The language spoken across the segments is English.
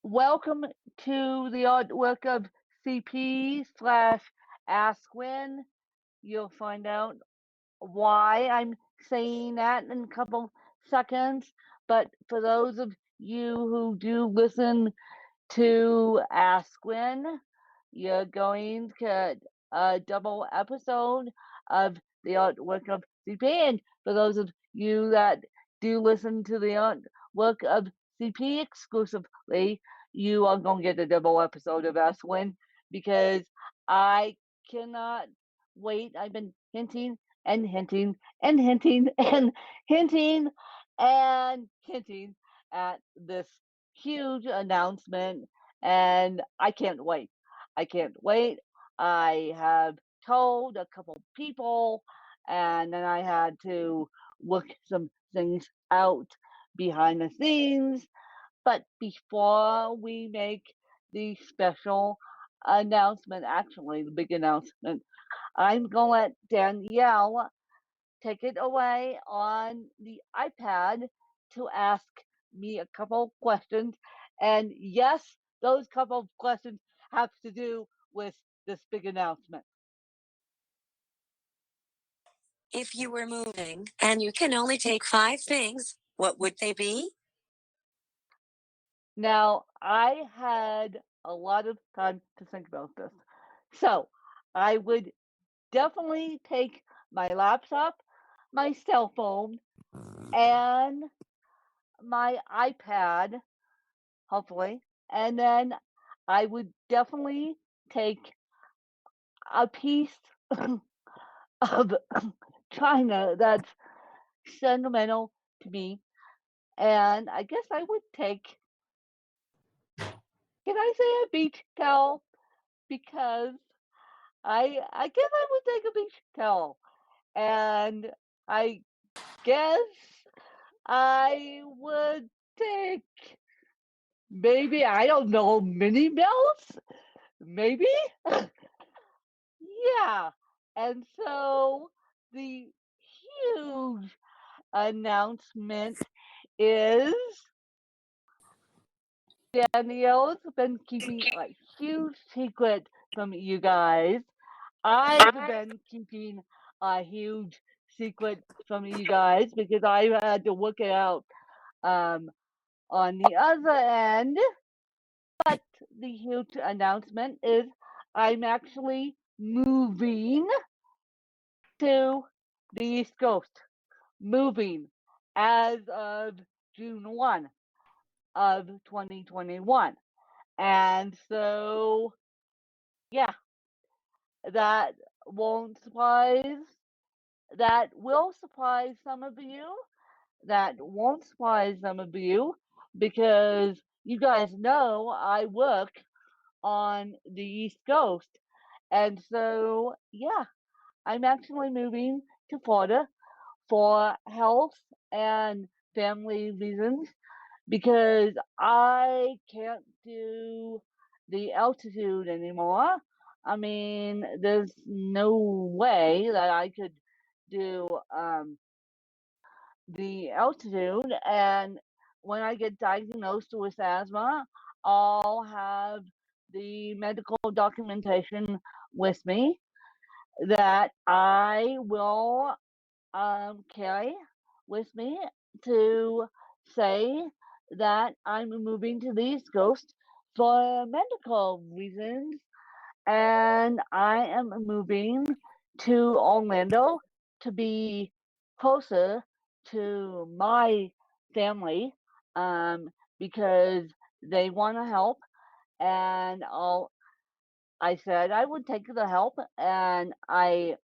Welcome to the artwork of CP slash Ask When. You'll find out why I'm saying that in a couple seconds. But for those of you who do listen to Ask When, you're going to get a double episode of the artwork of CP. And for those of you that do listen to the artwork of CP exclusively, you are going to get a double episode of Ask When because I cannot wait. I've been hinting and hinting and hinting and hinting and hinting at this huge announcement, and I can't wait. I can't wait. I have told a couple people, and then I had to work some things out behind the scenes. But before we make the special announcement, actually, the big announcement, I'm going to let Danielle take it away on the iPad to ask me a couple questions. And yes, those couple of questions have to do with this big announcement. If you were moving and you can only take 5 things, what would they be? Now, I had a lot of time to think about this. So I would definitely take my laptop, my cell phone, and my iPad, hopefully. And then I would definitely take a piece of China that's sentimental to me. And I guess I would take, can I say a beach towel? Because I guess I would take a beach towel. And I guess I would take maybe, I don't know, mini bells? Maybe? Yeah. And so the huge announcement is Danielle's been keeping a huge secret from you guys. I've been keeping a huge secret from you guys because I had to work it out on the other end. But the huge announcement is I'm actually moving to the East Coast, moving as of June 1 of 2021. And so, yeah, that won't surprise, that will surprise some of you, that won't surprise some of you, because you guys know I work on the East Coast. And so, yeah, I'm actually moving to Florida for health and family reasons because I can't do the altitude anymore. I mean, there's no way that I could do the altitude. And when I get diagnosed with asthma, I'll have the medical documentation with me that I will carry with me to say that I'm moving to the East Coast for medical reasons, and I am moving to Orlando to be closer to my family because they want to help, and I said I would take the help, and I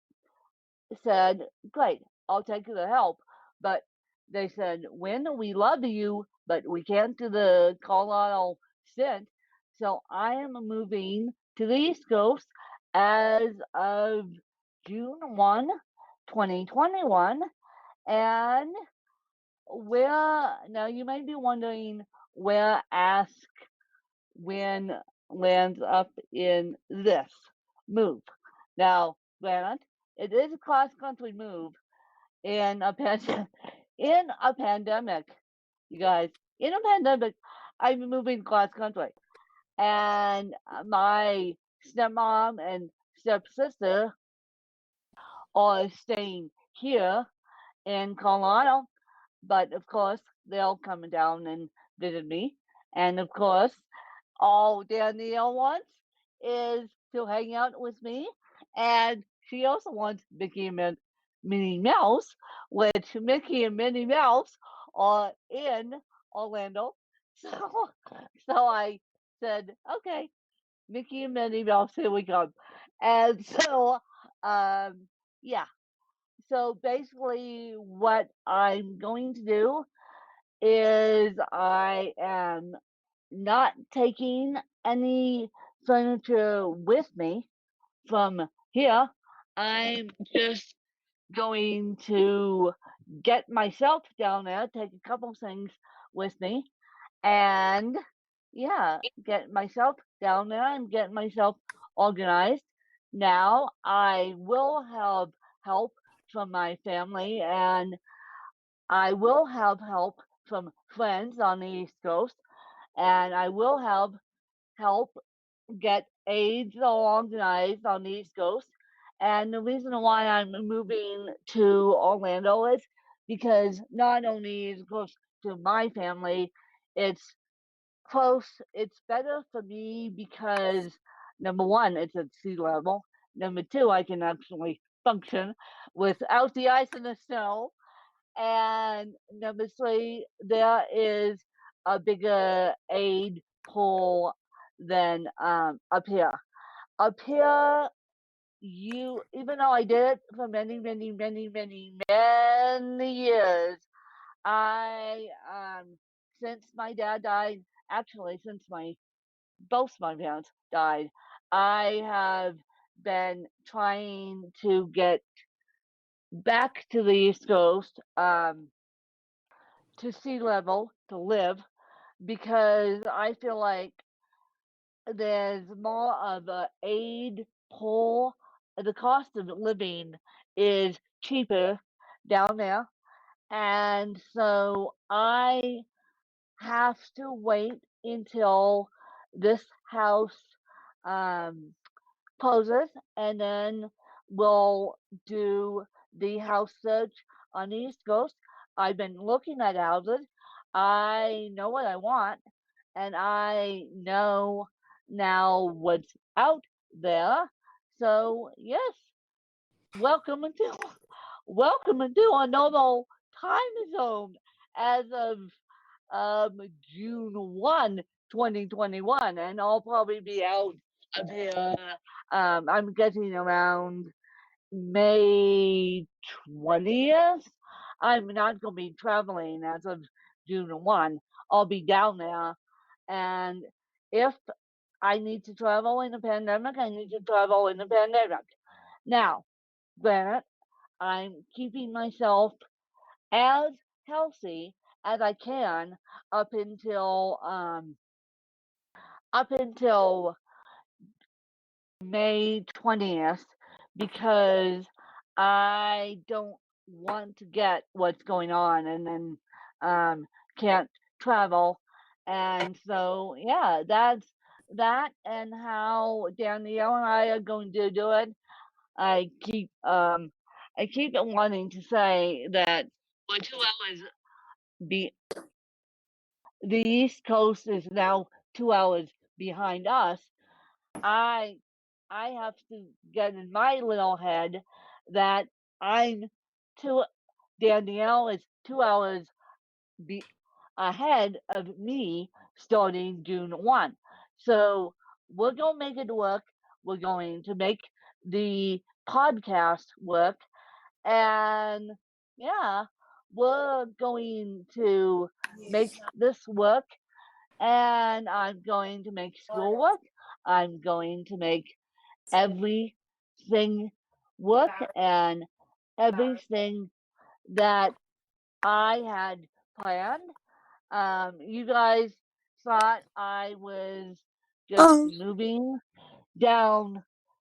said, "Great, I'll take the help." But they said, "When we love you, but we can't do the Colorado stint." So I am moving to the East Coast as of June 1, 2021. And where, now you may be wondering where Ask When lands up in this move. Now, granted, it is a cross country move in a in a pandemic, you guys. In a pandemic, I'm moving cross country, and my stepmom and stepsister are staying here in Colorado. But of course, they'll come down and visit me. And of course, all Danielle wants is to hang out with me. And she also wants Mickey and Minnie Mouse, which Mickey and Minnie Mouse are in Orlando. So, so I said, okay, Mickey and Minnie Mouse, here we go. And so, um, yeah. So basically, what I'm going to do is I am not taking any furniture with me from here. I'm just going to get myself down there, take a couple things with me, and yeah, get myself down there and get myself organized. Now, I will have help from my family, and I will have help from friends on the East Coast, and I will have help get aids organized on the East Coast. And the reason why I'm moving to Orlando is because not only is it close to my family, it's close. It's better for me because number one, it's at sea level. Number two, I can actually function without the ice and the snow. And number three, there is a bigger aid pool than up here. Up here, you even though I did it for many, many, many, many, many years, I since my dad died, actually since my both my parents died, I have been trying to get back to the East Coast to sea level to live because I feel like there's more of a aid pull. The cost of living is cheaper down there, and so I have to wait until this house um, closes, and then we'll do the house search on the East Coast. I've been looking at houses. I know what I want, and I know now what's out there. So yes, welcome into welcome into a normal time zone as of June 1, 2021, and I'll probably be out of here. I'm guessing around May 20th. I'm not going to be traveling as of June 1. I'll be down there, and if I need to travel in a pandemic, I need to travel in a pandemic. Now, granted, I'm keeping myself as healthy as I can up until um up until May 20th because I don't want to get what's going on and then can't travel. And so yeah, that's that and how Danielle and I are going to do it. I keep I keep wanting to say that we're 2 hours be the East Coast is now 2 hours behind us. I I have to get in my little head that I'm two Danielle is 2 hours be ahead of me starting June 1. So we're gonna make it work. We're going to make the podcast work and yeah, we're going to make this work and I'm going to make schoolwork. I'm going to make everything work and everything that I had planned. You guys thought I was just moving down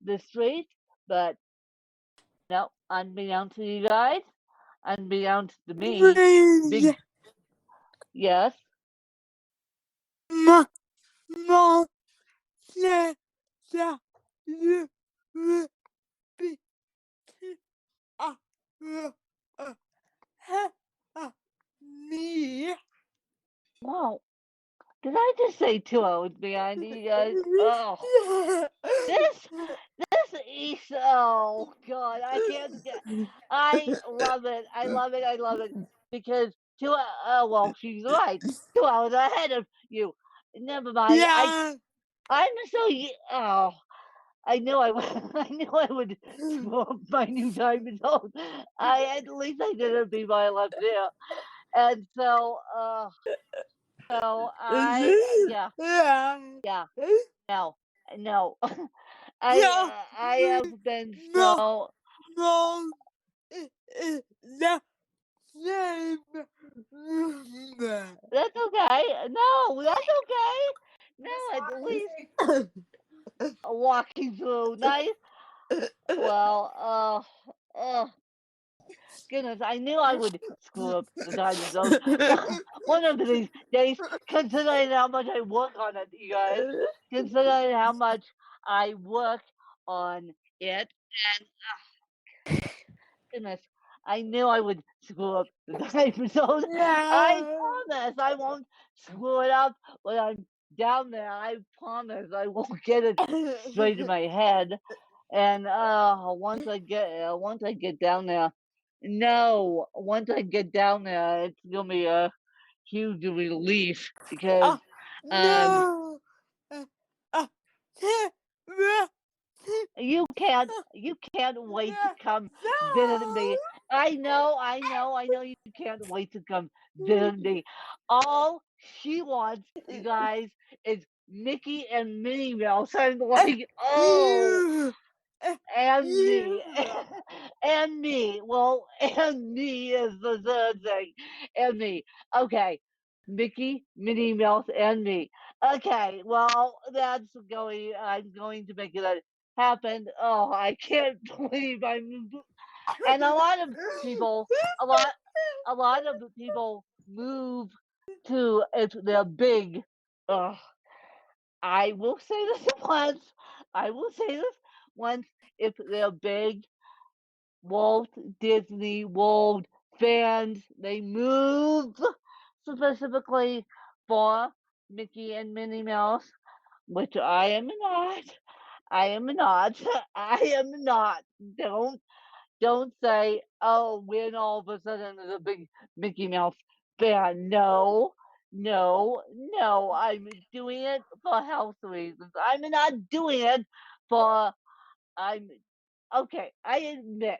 the street, but no, unbeknownst to you guys, unbeknownst to me, big yes. Ma, ma, la, la, le, bi, ti, a, a, ha, a, me. Wow. Did I just say 2 hours behind you guys? Oh, this oh god, I can't get. I love it. I love it. I love it because well, she's right. 2 hours ahead of you. Never mind. Yeah. I'm so oh. I knew I would. I knew I would screw up my new time zone. I at least I didn't be my left there, and so I yeah Yeah. yeah no no No, I have been no, so no, the same. that's okay. No, that's okay. No, at least walking through nice. Well, goodness, I knew I would screw up the time zone one of these days, considering how much I work on it, you guys. Considering how much I work on it, and goodness, I knew I would screw up the time zone. I Yeah. promise I won't screw it up when I'm down there. I promise I won't get it straight in my head. And once I get down there, no, once I get down there, it's gonna be a huge relief because um No. Uh, uh, you can't wait to come visit no. me. I know you can't wait to come visit me. All she wants, you guys, is Mickey and Minnie Mouse. I'm like, oh, You. and You. me. And me. Well, and me is the third thing. And me. Okay. Mickey, Minnie Mouse, and me. Okay, well, I'm going to make it happen. Oh, I can't believe and people, a lot, a lot of people move to, if they're big, uh, I will say this once, I will say this once, if they're big, Walt Disney World fans. They moved specifically for Mickey and Minnie Mouse, which I am not. I am not. I am not. Don't say, oh, when all of a sudden there's a big Mickey Mouse fan. No, no. I'm doing it for health reasons. I'm not doing it for I'm okay. I admit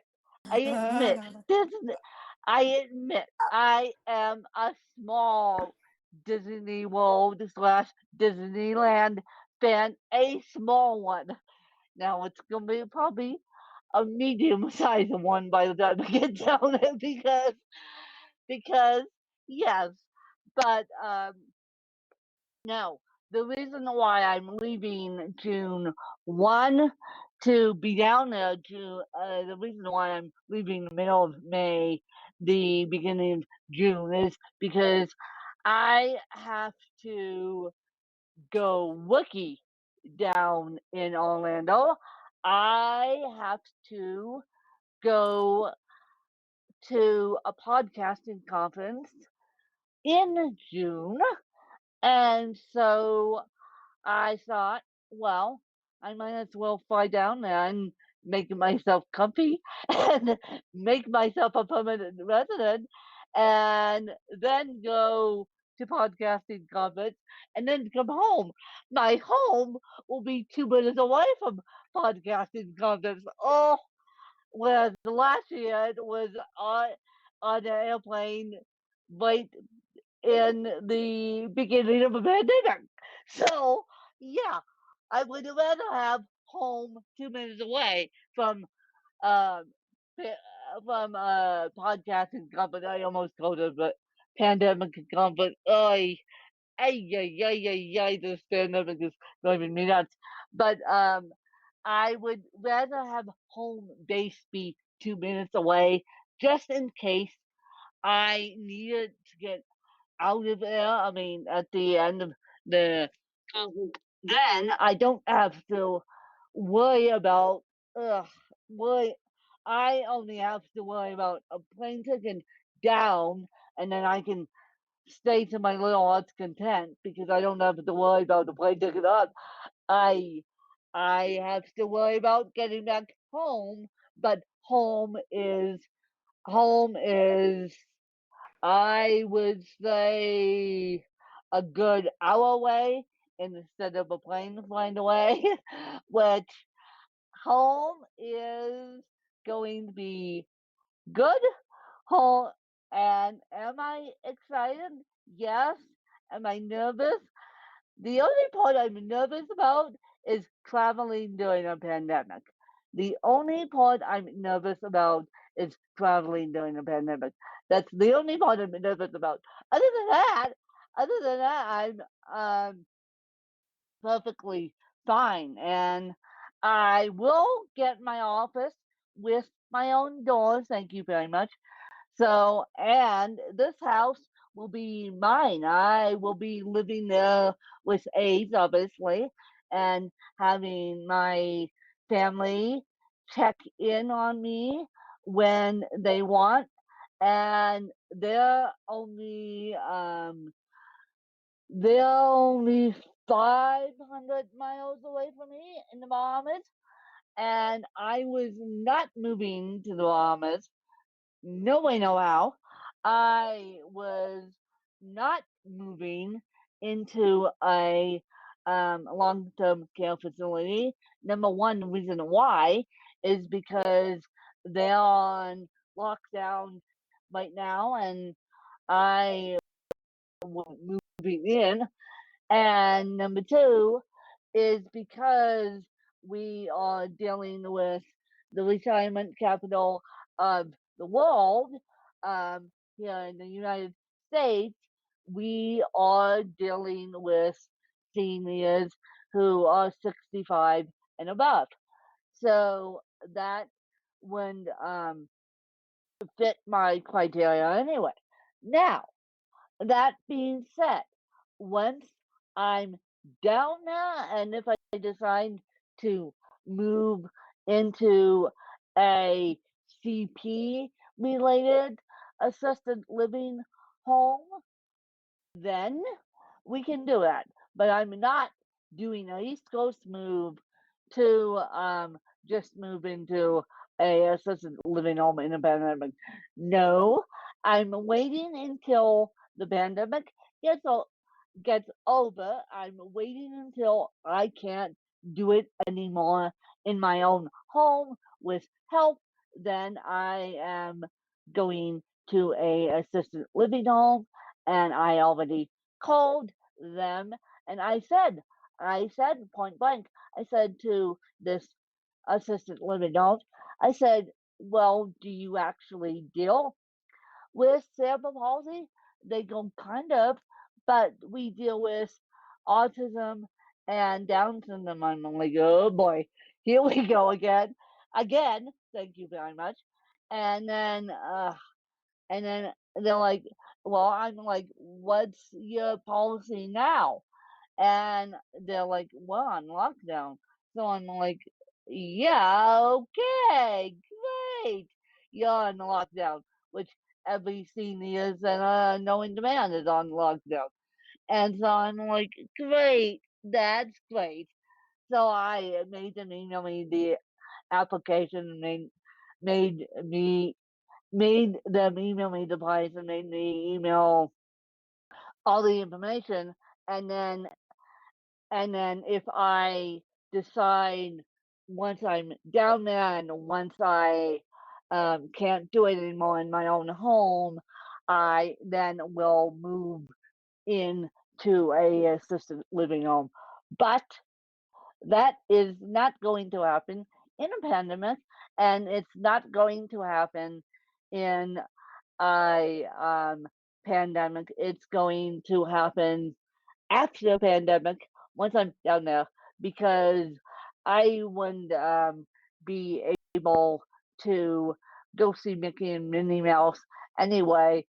this. I admit I am a small Disney World slash Disneyland fan, a small one. Now it's gonna be probably a medium sized one by the time I get down there because yes, but no, the reason why I'm leaving June 1 to be down there, the reason why I'm leaving the middle of May, the beginning of June, is because I have to go wookie down in Orlando. I have to go to a podcasting conference in June. And so I thought, well, I might as well fly down there and make myself comfy and make myself a permanent resident and then go to podcasting conference and then come home. My home will be 2 minutes away from podcasting conference. Oh, whereas last year it was on an airplane right in the beginning of a pandemic. So yeah, I would rather have home 2 minutes away um podcasting company. I almost called it a pandemic company. This pandemic is driving me nuts. But I would rather have home base be 2 minutes away, just in case I needed to get out of there. I mean, at the end of the then I don't have to worry about worry. I only have to worry about a plane ticket down, and then I can stay to my little heart's content because I don't have to worry about the plane ticket up. I I have to worry about getting back home, but home is I would say a good hour away instead of a plane flying away, which home is going to be good. Home, and am I excited? Yes. Am I nervous? The only part I'm nervous about is traveling during a pandemic. The only part I'm nervous about is traveling during a pandemic. That's the only part I'm nervous about. Other than that, I'm perfectly fine, and I will get my office with my own doors. Thank you very much. So, and this house will be mine. I will be living there with aides, obviously, and having my family check in on me when they want. And they're only 500 miles away from me in the Bahamas, and I was not moving to the Bahamas. No way, no how. I was not moving into a long-term care facility. Number one reason why is because they're on lockdown right now, and I was moving in. And number two is because we are dealing with the retirement capital of the world, um, here in the United States. We are dealing with seniors who are 65 and above. So that would fit my criteria anyway. Now, that being said, once I'm down there, and if I decide to move into a CP related assisted living home, then we can do that. But I'm not doing an East Coast move to just move into a assisted living home in a pandemic. No, I'm waiting until the pandemic gets gets over. I'm waiting until I can't do it anymore in my own home with help. Then I am going to a assisted living home, and I already called them, and I said point blank, I said to this assisted living home, I said, well, do you actually deal with cerebral palsy? They go, kind of, but we deal with autism and Down syndrome. I'm like, oh boy, here we go again. Again, thank you very much. And then, and then they're like, well, I'm like, what's your policy now? And they're like, well, on lockdown. So I'm like, yeah, okay, great. You're on lockdown, which every senior and knowing demand is on lockdown. And so I'm like, great, that's great. So I made them email me the application, and made me made them email me the price, and made me email all the information, and then if I decide, once I'm down there and once I can't do it anymore in my own home, I then will move into a assisted living home. But that is not going to happen in a pandemic, and it's not going to happen in a pandemic. It's going to happen after the pandemic, once I'm down there, because I wouldn't be able to go see Mickey and Minnie Mouse anyway.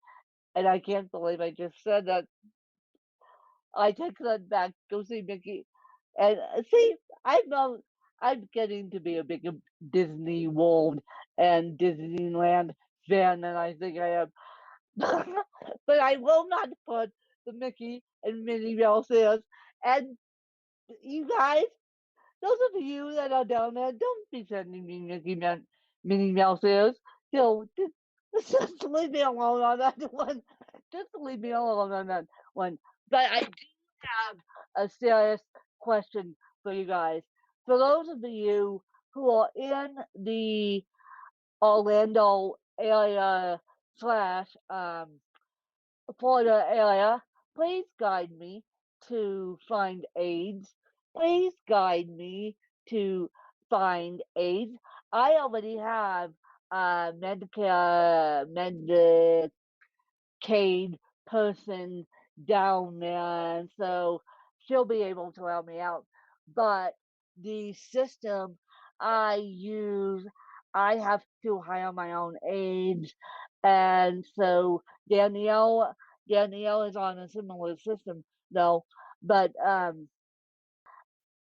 And I can't believe I just said that. I text that back, go see Mickey. And see, I'm getting to be a bigger Disney World and Disneyland fan than I think I am. But I will not put the Mickey and Minnie Mouse ears. And you guys, those of you that are down there, don't be sending me Minnie Mouse ears. Just leave me alone on that one. Just leave me alone on that one. But I do have a serious question for you guys. For those of you who are in the Orlando area slash Florida area, please guide me to find AIDS. Please guide me to find AIDS. I already have Medicaid person down there, and so she'll be able to help me out. But the system I use, I have to hire my own aides, and so Danielle is on a similar system though, but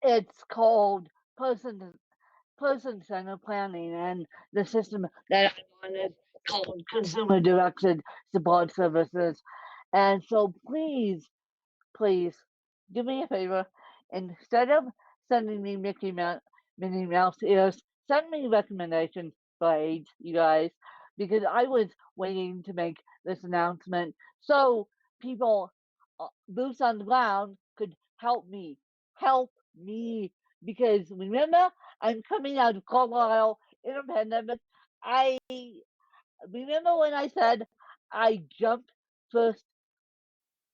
it's called person person centered planning, and the system that I'm on is called consumer directed support services. And so please do me a favor. Instead of sending me Minnie Mouse ears, send me recommendations for AIDS, you guys, because I was waiting to make this announcement so people, boots on the ground, could help me. Because remember, I'm coming out of Colorado in a pandemic. I remember when I said I jumped first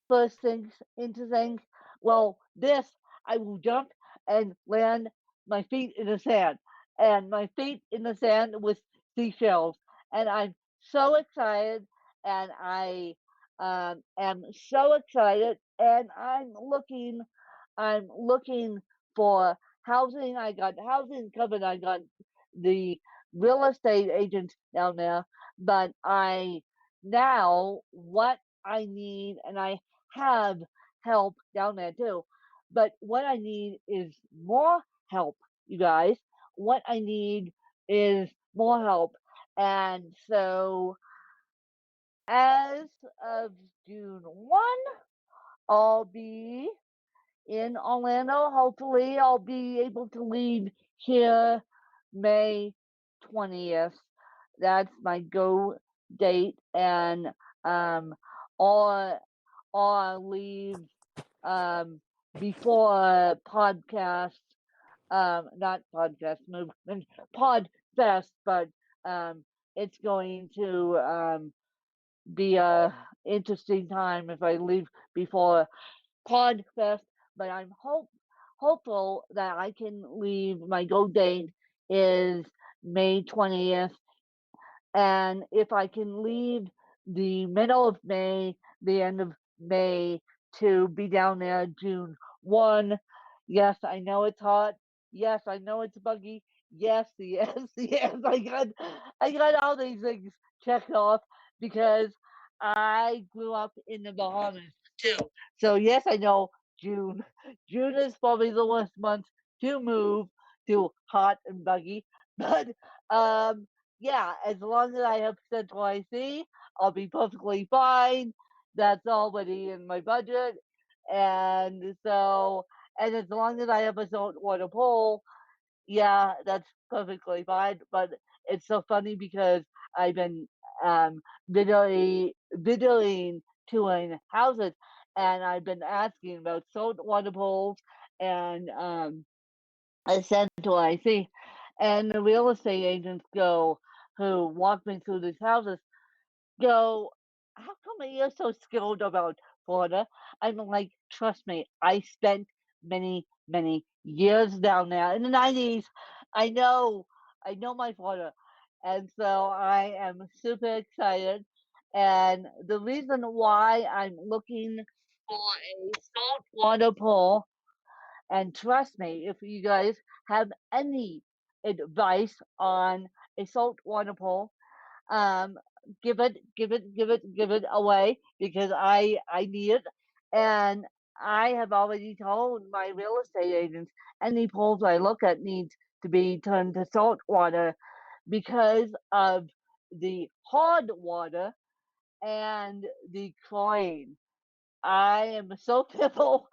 first things into things. Well, this I will jump and land my feet in the sand, and my feet in the sand with seashells, and I'm so excited, and I am so excited, and I'm looking for housing. I got housing covered. I got the real estate agent down there, but I now what I need, and I have help down there too. But what I need is more help, you guys. What I need is more help. And so, as of June 1, I'll be in Orlando. Hopefully, I'll be able to leave here May 20th. That's my go date. And um, or leave before podcast, not podcast movement, podfest, but um, it's going to be a interesting time if I leave before podfest. But I'm hopeful that I can leave. My go date is May 20th, and if I can leave the middle of May, the end of May, to be down there June 1. Yes, I know it's hot. Yes, I know it's buggy. Yes, yes, yes. I got all these things checked off because I grew up in the Bahamas too. So yes, I know June. June is probably the worst month to move to hot and buggy. But um yeah, as long as I have central IC, I'll be perfectly fine. That's already in my budget. And so, and as long as I have a saltwater pool, yeah, that's perfectly fine. But it's so funny because I've been um, videoing touring houses, and I've been asking about saltwater pools and central IC. And the real estate agents who walk me through these houses go, how come you're so skilled about Florida? I'm like, trust me, I spent many years down there in the 90s. I know, I know my Florida. And so I am super excited. And the reason why I'm looking for a saltwater pool, and trust me, if you guys have any advice on a saltwater pool, um, give it away because I need it. And I have already told my real estate agents any pools I look at needs to be turned to salt water because of the hard water and the chlorine. I am so fearful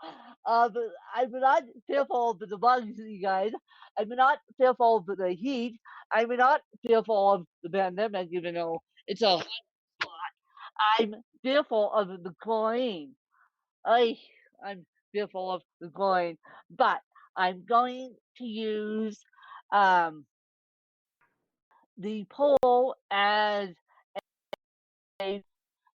of. I'm not fearful of the bugs, you guys. I'm not fearful of the heat. I'm not fearful of the pandemic, even though it's a. I'm fearful of the chlorine. I, I'm fearful of the chlorine, but I'm going to use um, the pole as a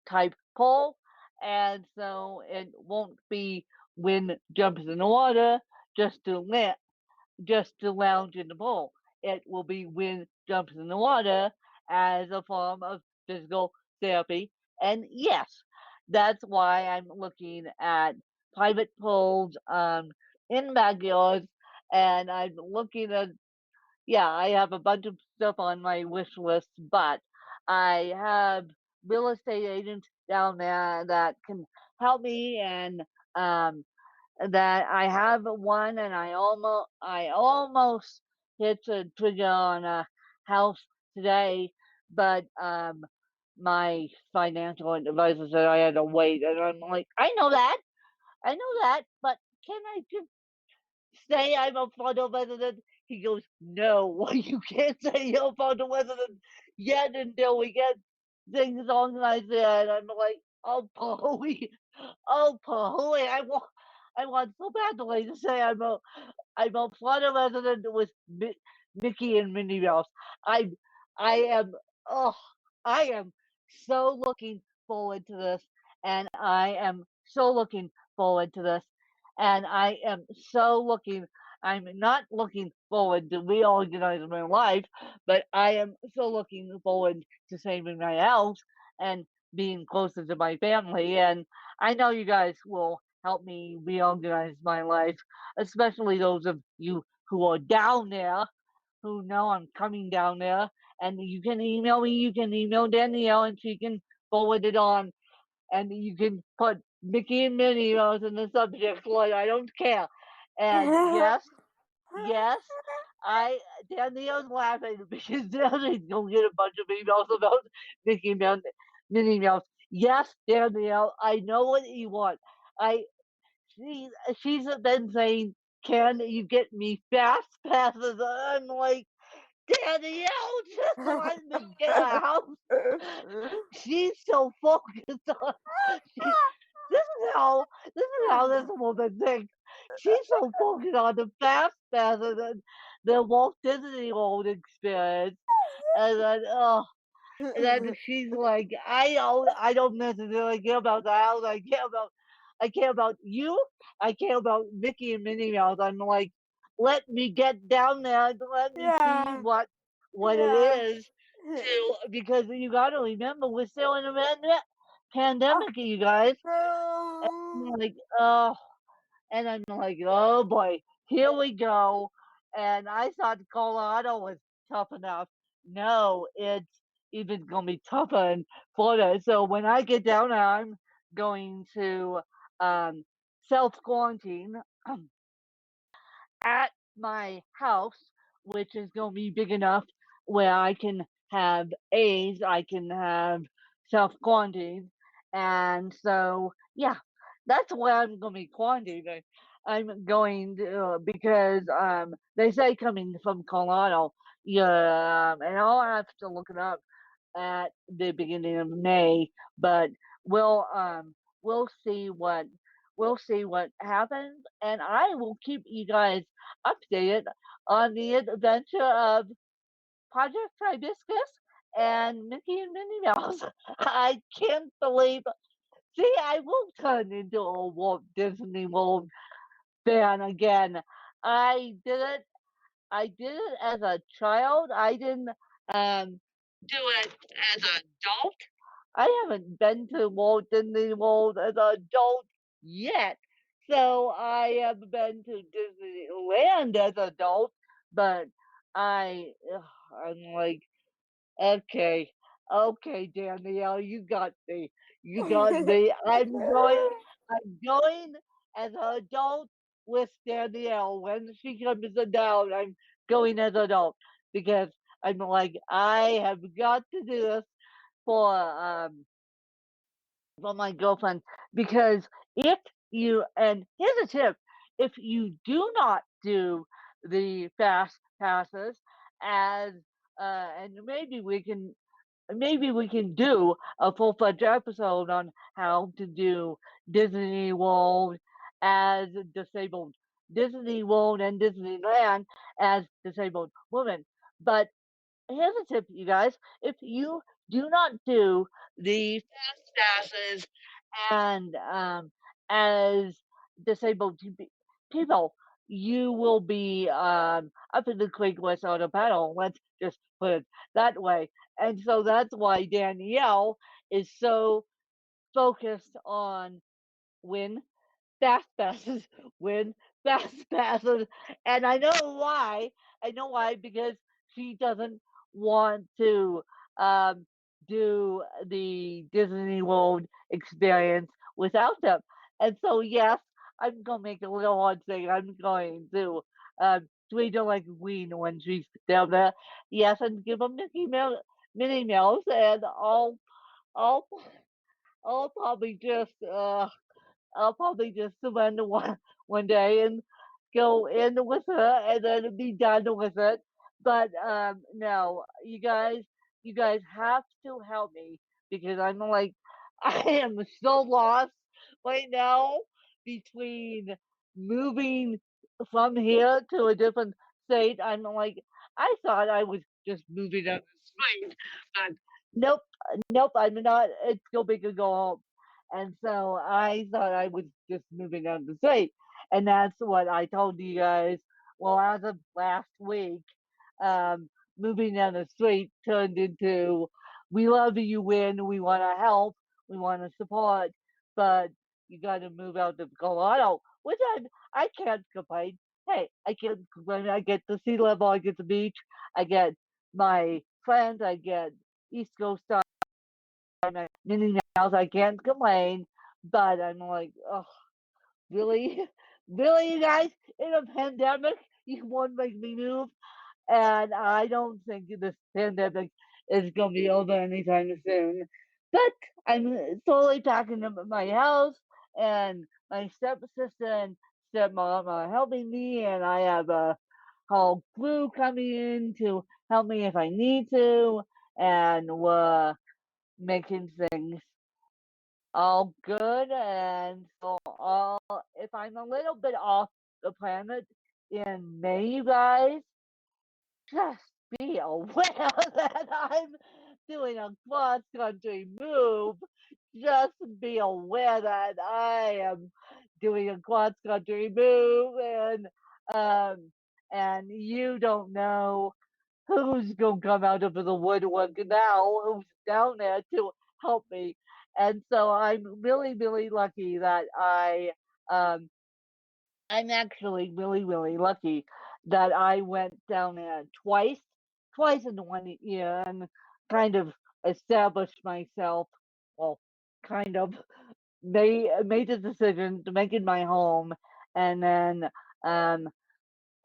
type pole, and so it won't be when jumps in the water just to let just to lounge in the pool. It will be when jumps in the water as a form of physical therapy. And yes, that's why I'm looking at private pools in backyards, and I'm looking at yeah, I have a bunch of stuff on my wish list, but I have real estate agents down there that can help me and um that I have one and I almost hit a trigger on a house today, but my financial advisor said I had to wait and I'm like, I know that, but can I just say I'm a Florida resident? He goes, no, you can't say you're a Florida resident yet until we get things organized there. And I'm like, oh, Polly, oh, Polly, I want so badly to say I'm a Florida resident with Mickey and Minnie Mouse. I, I am, oh, I am so looking forward to this, and I am so looking forward to this, and I am so looking. I'm not looking forward to reorganizing my life, but I am so looking forward to saving my house and being closer to my family. And I know you guys will help me reorganize my life, especially those of you who are down there who know I'm coming down there. And you can email me, you can email Danielle, and she can forward it on. And you can put Mickey and Minnie Mouse in the subject line. I don't care. And yes, yes, I Danielle's laughing because Danielle's gonna get a bunch of emails about Mickey Mouse, Minnie Mouse. Yes, Danielle, I know what you want. I she she's been saying, "Can you get me fast passes?" I'm like, Danielle, just let me get a house. She's so focused on she, this is how this woman thinks. She's so focused on the fast passes and the Walt Disney World experience, and then and then she's like, I don't necessarily care about the house. I care about you. I care about Mickey and Minnie Mouse. I'm like, let me get down there and let me see Yeah. what it Yeah. is to because you got to remember we're still in a Oh, pandemic, you guys. I'm no. like, and I'm like, oh boy, here we go. And I thought Colorado was tough enough. No, it's even going to be tougher in Florida. So when I get down there, I'm going to um, self quarantine at my house, which is going to be big enough where I can have A's, I can have self quarantine. And so, yeah, that's where I'm going to be quarantined. I'm going to, because they say coming from Colorado, yeah, and I'll have to look it up at the beginning of May, but we'll um we'll see what we'll see what happens, and I will keep you guys updated on the adventure of Project Hibiscus and Mickey and Minnie Mouse. I can't believe. See, I will turn into a Walt Disney World fan again. I did it I did it as a child. I didn't um, do it as an adult. I haven't been to Walt Disney World as an adult yet. So I have been to Disneyland as an adult, but I'm like, okay, okay, Danielle, you got me. You got me. I'm going. as an adult with Danielle. When she comes down, I'm going as an adult because I'm like, I have got to do this for my girlfriend because if you and here's a tip, if you do not do the fast passes as and maybe we can do a full-fledged episode on how to do Disney World as disabled Disney World and Disneyland as disabled women. But here's a tip, you guys. If you do not do the fast passes and as disabled people, you will be up in the creek without a paddle. Let's just put it that way. And so that's why Danielle is so focused on win fast passes, win fast passes. And I know why. I know why because she doesn't want to um, do the Disney World experience without them. And so, yes, I'm going to make a little hard thing. I'm going to treat her like a queen when she's down there. Yes, and give them mini meals, and I'll, I'll probably just surrender one day and go in with her and then be done with it. But no, you guys have to help me because I'm like I am so lost right now between moving from here to a different state. I'm like I thought I was just moving down the street, but nope, nope, I'm not. It's still big to go home. And so I thought I was just moving down the street. And that's what I told you guys. Well, as of last week, um, moving down the street turned into we love you when we want to help, we want to support, but you got to move out of Colorado, which I can't complain. Hey, I can't complain. I get the sea level, I get the beach, I get my friends, I get East Coast many nails. I can't complain, but I'm like, oh, really, really, you guys, in a pandemic, you want to make me move, and I don't think this pandemic is gonna be over anytime soon. But I'm slowly packing up my house, and my stepsister and stepmom are helping me, and I have a whole crew coming in to help me if I need to, and we're making things all good. And so if I'm a little bit off the planet in May, you guys, just be aware that I'm doing a cross country move. Just be aware that I am doing a cross country move, um and you don't know who's gonna come out of the woodwork now, who's down there to help me. And so I'm really, really lucky that um I'm actually really, really lucky that I went down there twice in 1 year and kind of established myself, well, kind of made the decision to make it my home and then um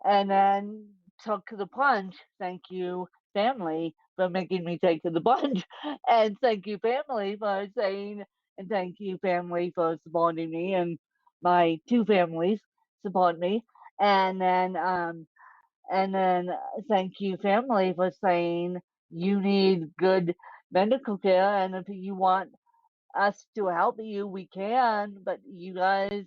and then took the plunge. Thank you, family, for making me take the plunge. And thank you, family, for saying, and thank you, family, for supporting me. And my two families support me. And then, um, and then thank you, family, for saying you need good medical care. And if you want us to help you, we can, but you guys,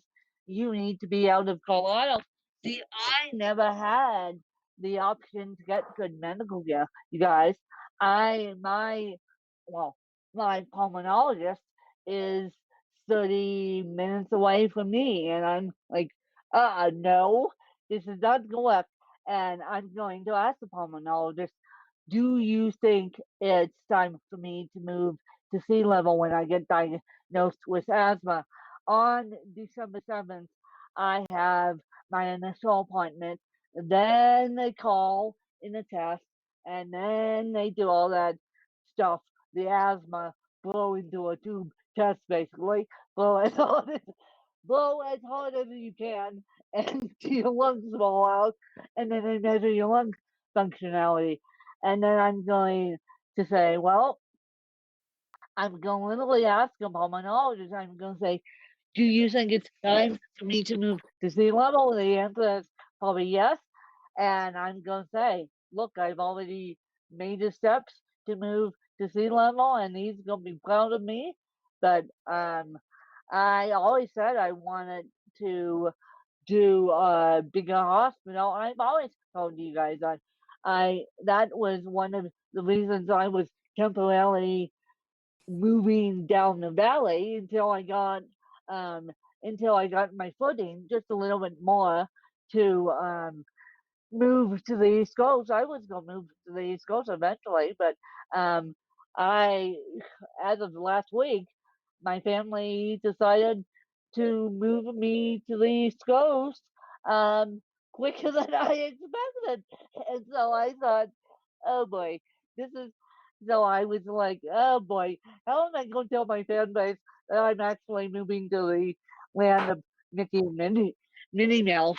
you need to be out of Colorado. See, I never had the option to get good medical care, you guys. I, my, well, my pulmonologist is 30 minutes away from me, and I'm like, no, this is not going to work. And I'm going to ask the pulmonologist, do you think it's time for me to move to sea level when I get diagnosed with asthma? On December 7th, I have my initial appointment. Then they call in a test, and then they do all that stuff. The asthma blow into a tube test, basically. Blow it all blow as hard as you can and your lungs fall out, and then they measure your lung functionality. And then I'm going to say, well, I'm going to literally ask a pulmonologist, I'm going to say, do you think it's time for me to move to sea level? And the answer is probably yes. And I'm going to say, look, I've already made the steps to move to sea level, and he's going to be proud of me. But I always said I wanted to do a bigger hospital. I've always told you guys I that was one of the reasons I was temporarily moving down the valley um until I got my footing just a little bit more to move to the East Coast. I was gonna move to the East Coast eventually, but um I as of last week my family decided to move me to the East Coast um quicker than I expected. And so I thought, oh boy, this is so I was like, oh boy, how am I going to tell my fan base that I'm actually moving to the land of Mickey and Minnie Mouse?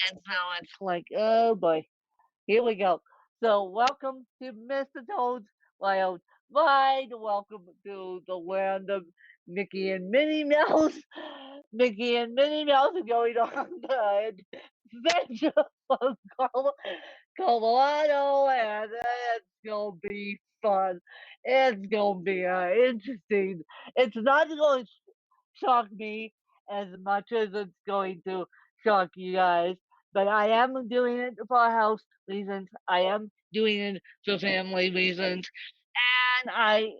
And so it's like, oh boy, here we go. So welcome to Mr. Toad's Wild Ride. Welcome to the land of Mickey and Minnie Mouse. Mickey and Minnie Mouse are going on the adventure of Colorado, and it's gonna be fun. It's gonna be interesting. It's not going to shock me as much as it's going to shock you guys. But I am doing it for health reasons. I am doing it for family reasons, and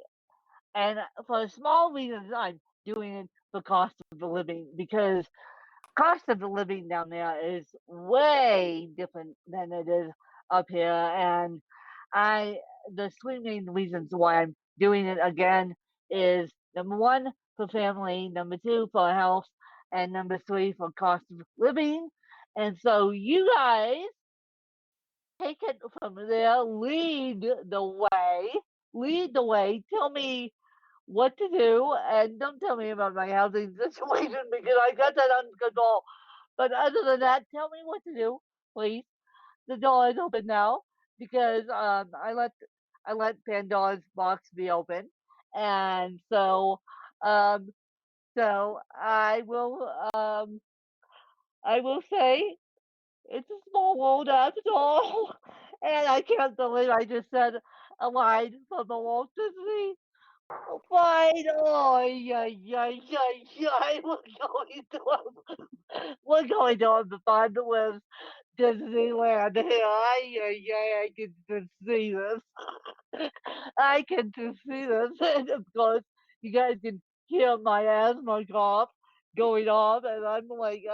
and for small reasons, I'm doing it for cost of the living because cost of the living down there is way different than it is up here. And I, the three main reasons why I'm doing it again is number one, for family, number two, for health, and number three, for cost of living. And so you guys take it from there, lead the way, tell me what to do, and don't tell me about my housing situation because I got that under control. But other than that, tell me what to do, please. The door is open now because I let Pandora's box be open, and um so I will say it's a small world after all, and I can't believe I just said a line from the Walt Disney. Fine, oh yeah, yeah, yeah, yeah. We're going to have the fun with Disneyland here. I can just see this. I can just see this. And of course, you guys can hear my asthma cough going off, and I'm like,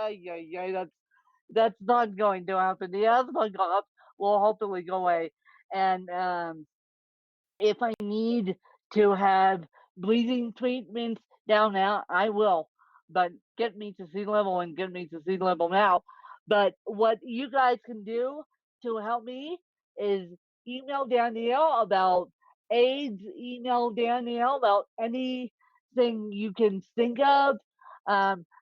that's not going to happen. The asthma cough will hopefully go away. And if I need to have breathing treatments down there, I will. But get me to sea level and get me to sea level now. But what you guys can do to help me is email Danielle about AIDS, email Danielle about anything you can think of.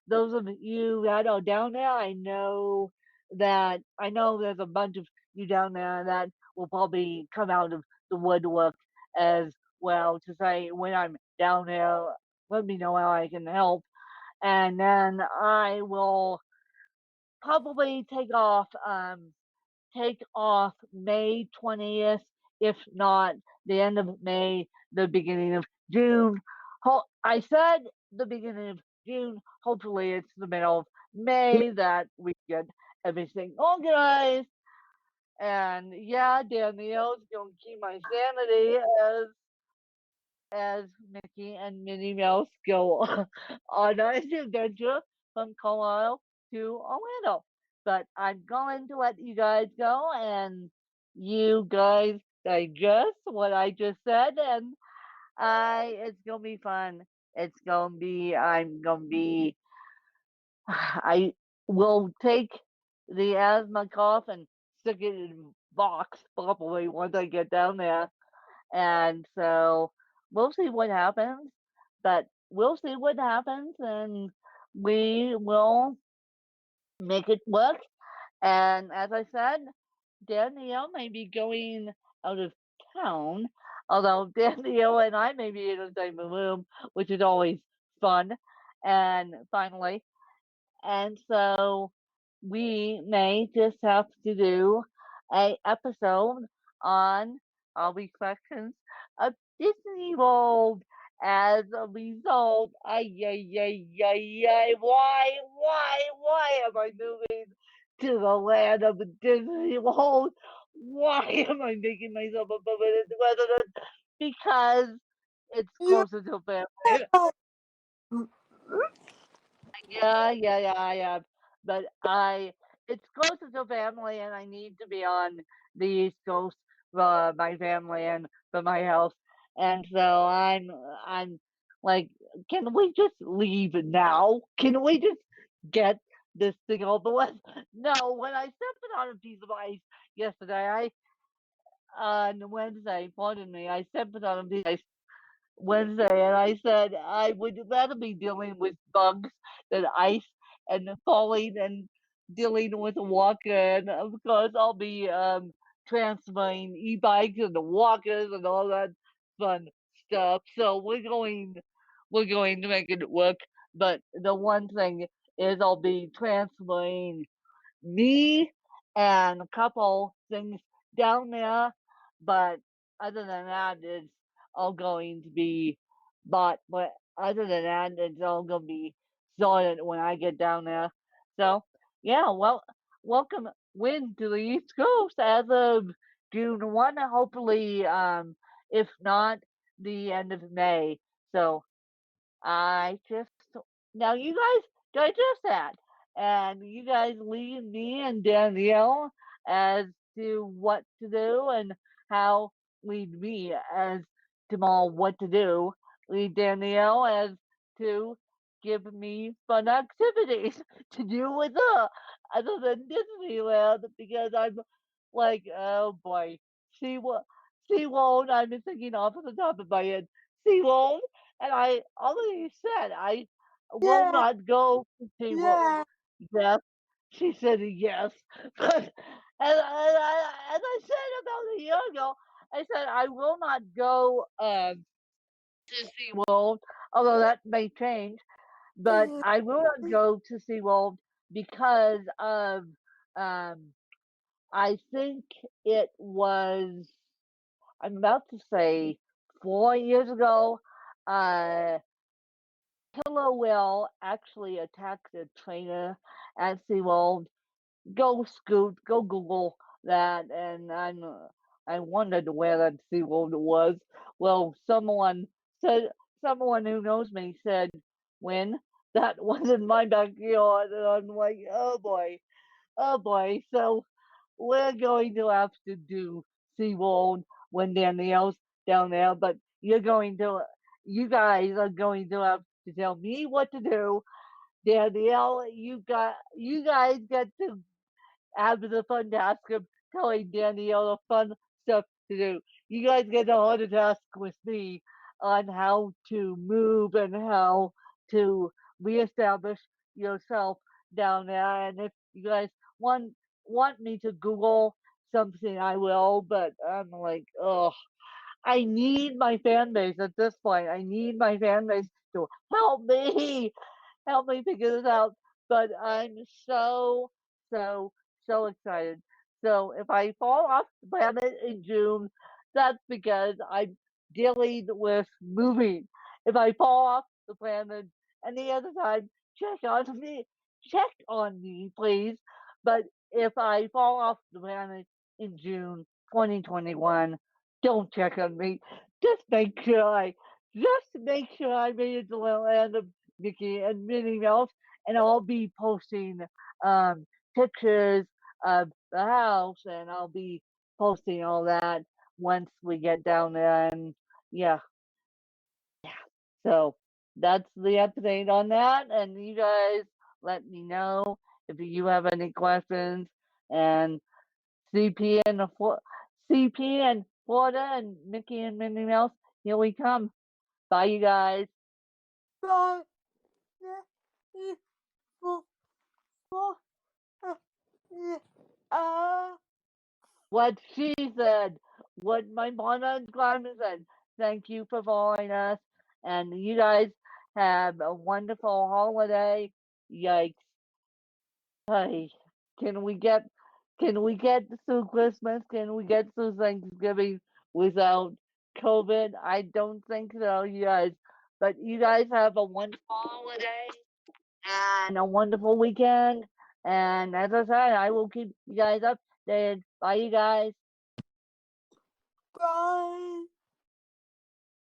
Those of you that are down there, I know there's a bunch of you down there that will probably come out of the woodwork as well to say when I'm down there, let me know how I can help. And then I will probably take off May 20th, if not the end of May, the beginning of June. I said the beginning of June. Hopefully, it's the middle of May that we get everything organized. And yeah, Danielle's gonna keep my sanity as Mickey and Minnie Mouse go on an adventure from Colorado to Orlando. But I'm going to let you guys go and you guys digest what I just said, and it's gonna be fun. I'm gonna be I will take the asthma cough and stick it in a box probably once I get down there. And so we'll see what happens. But we'll see what happens. And we will make it work. And as I said, Danielle may be going out of town, although Danielle and I may be in the same room, which is always fun. And finally, and so we may just have to do a episode on our reflections of Disney World as a result. Ay, ay, ay, ay, ay, why am I moving to the land of Disney World? Why am I making myself a permanent resident? Because it's Yeah. closer to family. Yeah. But it's closer to family, and I need to be on the East Coast for my family and for my health. And so I'm like, can we just leave now? Can we just get this thing over with? No, when I stepped on a piece of ice yesterday, on Wednesday, pardon me, I stepped on a piece of ice Wednesday, and I said I would rather be dealing with bugs than ice and falling and dealing with a walker. And of course, I'll be transferring e-bikes and the walkers and all that fun stuff. So we're going to make it work. But the one thing is, I'll be transferring me and a couple things down there, but other than that, it's all going to be bought. But other than that, it's all going to be sorted when I get down there. So, yeah, well, welcome, Win, to the East Coast as of June 1, hopefully, if not the end of May. So, I just now you guys digest that, and you guys lead me and Danielle as to what to do, and how lead me as to what to do. Lead Danielle as to give me fun activities to do with her other than Disneyland, because I'm like, oh boy, she will, she won't. I'm thinking off of the top of my head. She won't, and I already said I will Yeah. not go to SeaWorld. Yeah. Yes, she said yes. But as I said about a year ago, I said I will not go to SeaWorld, although that may change. But I will not go to SeaWorld because of, um, I think it was, I'm about to say 4 years ago, uh, killer whale actually attacked a trainer at SeaWorld. Go Scoot, go Google that, and I wondered where that SeaWorld was. Well, said, someone who knows me said, when that was in my backyard, and I'm like, oh boy. So we're going to have to do SeaWorld when Danielle's down there, but you guys are going to have to tell me what to do. Danielle, you guys get to have the fun task of telling Danielle the fun stuff to do. You guys get the harder task with me on how to move and how to reestablish yourself down there. And if you guys want want me to Google something, I will. But I'm like, oh, I need my fan base at this point. I need my fan base to help me figure this out. But I'm so, so excited. So if I fall off the planet in June, that's because I'm dealing with moving. If I fall off the planet any other time, check on me. Check on me, please. But if I fall off the planet in June 2021, don't check on me. Just make sure I made it to the land of Mickey and Minnie Mouse, and I'll be posting um, pictures of the house, and I'll be posting all that once we get down there. And yeah, so that's the update on that. And you guys let me know if you have any questions. And CP and CP and Florida and Mickey and Minnie Mouse, here we come. Bye, you guys. Bye. Yeah. What she said, what my mama and Carmen said. Thank you for following us, and you guys have a wonderful holiday. Yikes! Hey, can we get can we get through Christmas? Can we get through Thanksgiving without COVID? I don't think so, you guys. But you guys have a wonderful holiday and a wonderful weekend. And as I said, I will keep you guys updated. Bye, you guys. Bye.